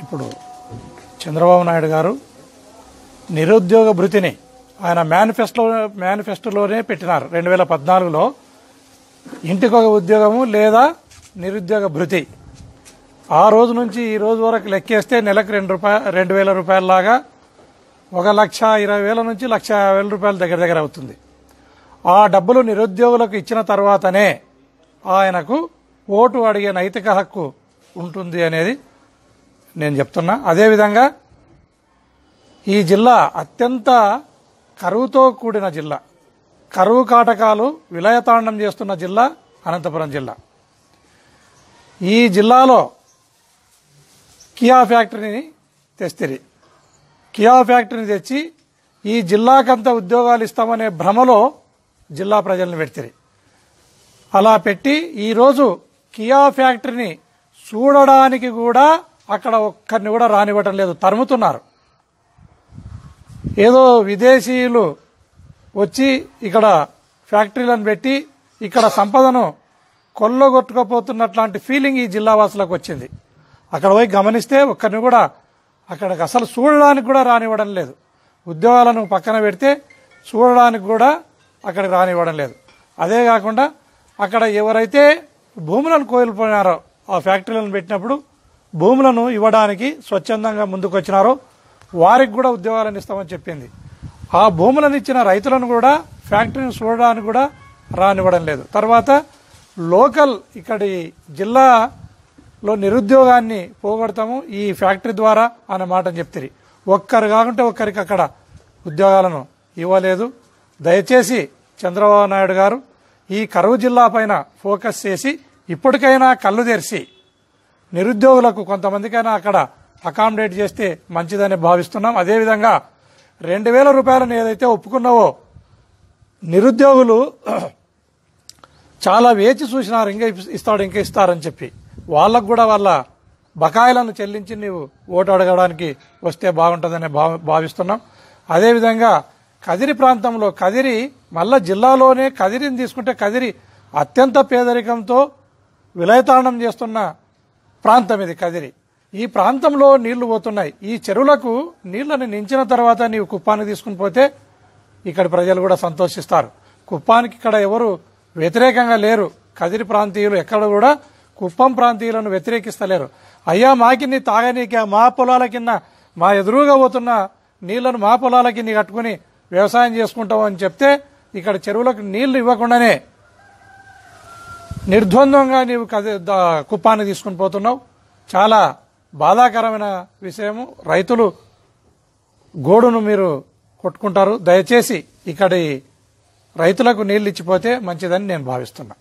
ఇప్పుడు చంద్రబాబు నాయుడు గారు నిరుద్యోగ భృతిని ఆయన మేనిఫెస్టోలోనే పెట్టినారు. 2014లో ఇంటికొక ఉద్యోగము లేదా నిరుద్యోగ భృతి. ఆ రోజు నుంచి ఈ రోజు వరకు లెక్కేస్తే నెలకు 2,000 రూపాయలలాగా 1,20,000 నుంచి 1,50,000 దగ్గర అవుతుంది. ఆ డబ్బులు నిరుద్యోగులకు ఇచ్చిన తర్వాతనే ఆయనకు ఓటు అడిగే నైతిక హక్కు ఉంటుంది అనేది నేను చెప్తున్నా. అదేవిధంగా ఈ జిల్లా అత్యంత కరువుతో కూడిన జిల్లా, కరువు కాటకాలు విలయతాండం చేస్తున్న జిల్లా అనంతపురం జిల్లా. ఈ జిల్లాలో కియా ఫ్యాక్టరీని తెస్తిరి. కియా ఫ్యాక్టరీని తెచ్చి ఈ జిల్లాకంతా ఉద్యోగాలు ఇస్తామనే భ్రమలో జిల్లా ప్రజలను పెడితిరి. అలా పెట్టి ఈరోజు కియా ఫ్యాక్టరీని చూడడానికి కూడా అక్కడ ఒక్కరిని కూడా రానివ్వటం లేదు, తరుముతున్నారు. ఏదో విదేశీయులు వచ్చి ఇక్కడ ఫ్యాక్టరీలను పెట్టి ఇక్కడ సంపదను కొల్లగొట్టుకుపోతున్నట్లాంటి ఫీలింగ్ ఈ జిల్లా వాసులకు వచ్చింది. అక్కడ పోయి గమనిస్తే ఒక్కరిని కూడా అక్కడికి అసలు చూడడానికి కూడా రానివ్వడం లేదు. ఉద్యోగాలను పక్కన పెడితే చూడడానికి కూడా అక్కడికి రానివ్వడం లేదు. అదే కాకుండా అక్కడ ఎవరైతే భూములను కోల్పోయినారో ఆ ఫ్యాక్టరీలను పెట్టినప్పుడు భూములను ఇవ్వడానికి స్వచ్ఛందంగా ముందుకొచ్చినారో వారికి కూడా ఉద్యోగాలను ఇస్తామని చెప్పింది. ఆ భూములను ఇచ్చిన రైతులను కూడా ఫ్యాక్టరీని చూడడానికి కూడా రానివ్వడం లేదు. తర్వాత లోకల్ ఇక్కడి జిల్లాలో నిరుద్యోగాన్ని పోగొడతాము ఈ ఫ్యాక్టరీ ద్వారా అనే మాట చెప్తారు. ఒక్కరు కాకుంటే ఒక్కరికి అక్కడ ఉద్యోగాలను ఇవ్వలేదు. దయచేసి చంద్రబాబు నాయుడు గారు ఈ కరువు జిల్లా పైన ఫోకస్ చేసి ఇప్పటికైనా కళ్ళు తెరిచి నిరుద్యోగులకు కొంతమందికైనా అక్కడ అకామిడేట్ చేస్తే మంచిదని భావిస్తున్నాం. అదేవిధంగా 2,000 రూపాయలను ఏదైతే ఒప్పుకున్నావో నిరుద్యోగులు చాలా వేచి చూసినారు, ఇంకా ఇస్తారని చెప్పి. వాళ్ళకు కూడా వాళ్ళ బకాయిలను చెల్లించి నీవు ఓటు అడగడానికి వస్తే బాగుంటుందని భావిస్తున్నాం. అదేవిధంగా కదిరి ప్రాంతంలో మళ్ళా జిల్లాలోనే కదిరిని తీసుకుంటే కదిరి అత్యంత పేదరికంతో విలయతాండం చేస్తున్న ప్రాంతం ఇది కదిరి. ఈ ప్రాంతంలో నీళ్లు పోతున్నాయి. ఈ చెరువులకు నీళ్లను నించిన తర్వాత నీవు కుప్పానికి తీసుకుని పోతే ఇక్కడ ప్రజలు కూడా సంతోషిస్తారు. కుప్పానికి ఇక్కడ ఎవరు వ్యతిరేకంగా లేరు. కదిరి ప్రాంతీయులు ఎక్కడ కూడా కుప్పం ప్రాంతీయులను వ్యతిరేకిస్తలేరు. అయ్యా మాకి తాగనీకి మా పొలాల కింద మా ఎదురుగా పోతున్న నీళ్లను మా పొలాల కింద కట్టుకుని వ్యవసాయం చేసుకుంటాం అని చెప్తే ఇక్కడ చెరువులకు నీళ్లు ఇవ్వకుండానే నిర్ద్వంద్వంగా నీవు కుప్పాన్ని తీసుకుని పోతున్నావు. చాలా బాధాకరమైన విషయము. రైతులు గోడును మీరు కొట్టుకుంటారు. దయచేసి ఇక్కడి రైతులకు నీళ్లు ఇచ్చిపోతే మంచిదని నేను భావిస్తున్నా.